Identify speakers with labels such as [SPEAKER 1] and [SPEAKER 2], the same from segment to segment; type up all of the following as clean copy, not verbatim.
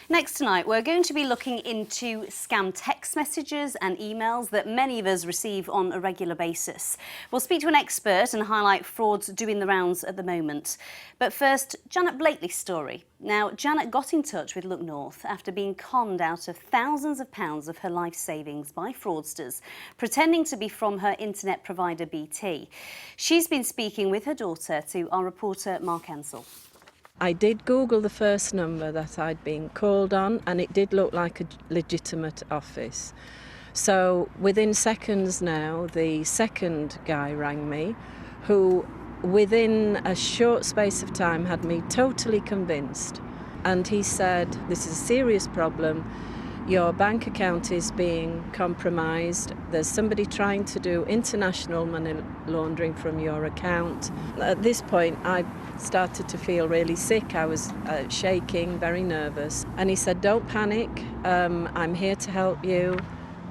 [SPEAKER 1] Next tonight, we're going to be looking into scam text messages and emails that many of us receive on a regular basis. We'll speak to an expert and highlight frauds doing the rounds at the moment. But first, Janet Blakely's story. Now, Janet got in touch with Look North after being conned out of thousands of pounds of her life savings by fraudsters, pretending to be from her internet provider BT. She's been speaking with her daughter to our reporter Mark Ansell.
[SPEAKER 2] I did Google the first number that I'd been called on, and it did look like a legitimate office. So within seconds now, the second guy rang me, who within a short space of time had me totally convinced. And he said, "This is a serious problem. Your bank account is being compromised. There's somebody trying to do international money laundering from your account." At this point, I started to feel really sick. I was shaking, very nervous. And he said, "Don't panic. I'm here to help you.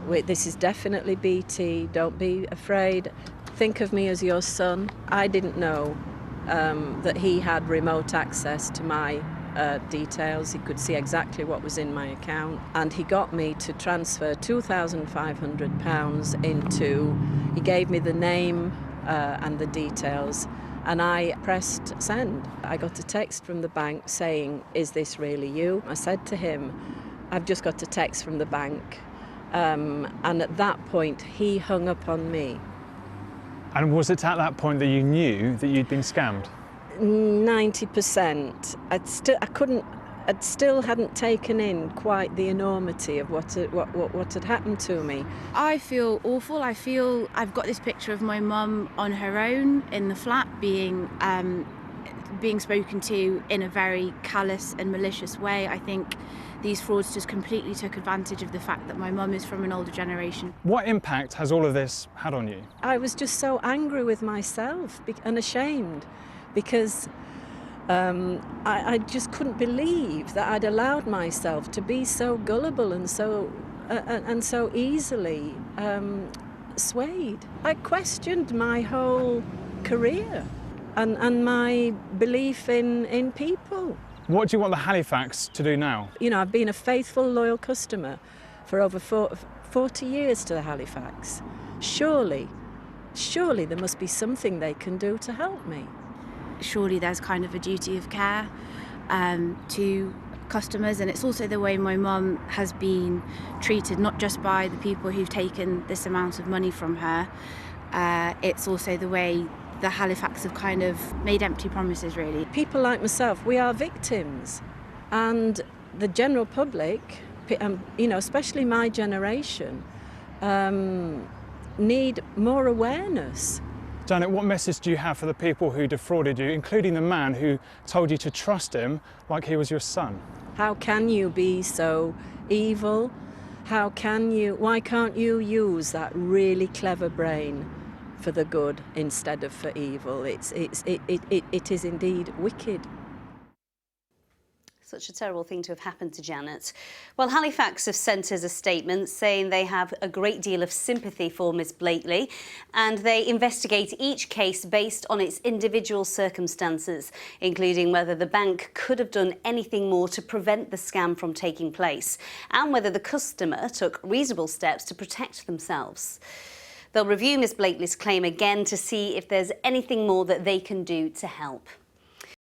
[SPEAKER 2] This is definitely BT. Don't be afraid. Think of me as your son." I didn't know that he had remote access to my details. He could see exactly what was in my account, and he got me to transfer £2,500 into. He gave me the name and the details, and I pressed send. I got a text from the bank saying, "Is this really you?" I said to him, "I've just got a text from the bank," and at that point he hung up on me.
[SPEAKER 3] And was it at that point that you knew that you'd been scammed?
[SPEAKER 2] 90%. I still hadn't taken in quite the enormity of what had happened to me.
[SPEAKER 4] I feel awful. I feel I've got this picture of my mum on her own in the flat being spoken to in a very callous and malicious way. I think these fraudsters completely took advantage of the fact that my mum is from an older generation.
[SPEAKER 3] What impact has all of this had on you?
[SPEAKER 2] I was just so angry with myself and ashamed, because I just couldn't believe that I'd allowed myself to be so gullible and so easily swayed. I questioned my whole career and my belief in people.
[SPEAKER 3] What do you want the Halifax to do now?
[SPEAKER 2] You know, I've been a faithful, loyal customer for over 40 years to the Halifax. Surely there must be something they can do to help me.
[SPEAKER 4] Surely there's kind of a duty of care to customers, and it's also the way my mum has been treated, not just by the people who've taken this amount of money from her. It's also the way the Halifax have kind of made empty promises, really.
[SPEAKER 2] People like myself, we are victims, and the general public, you know, especially my generation, need more awareness.
[SPEAKER 3] Janet, what message do you have for the people who defrauded you, including the man who told you to trust him like he was your son?
[SPEAKER 2] How can you be so evil? Why can't you use that really clever brain for the good instead of for evil? It is indeed wicked.
[SPEAKER 1] Such a terrible thing to have happened to Janet. Well, Halifax have sent us a statement saying they have a great deal of sympathy for Ms Blakely, and they investigate each case based on its individual circumstances, including whether the bank could have done anything more to prevent the scam from taking place, and whether the customer took reasonable steps to protect themselves. They'll review Ms Blakely's claim again to see if there's anything more that they can do to help.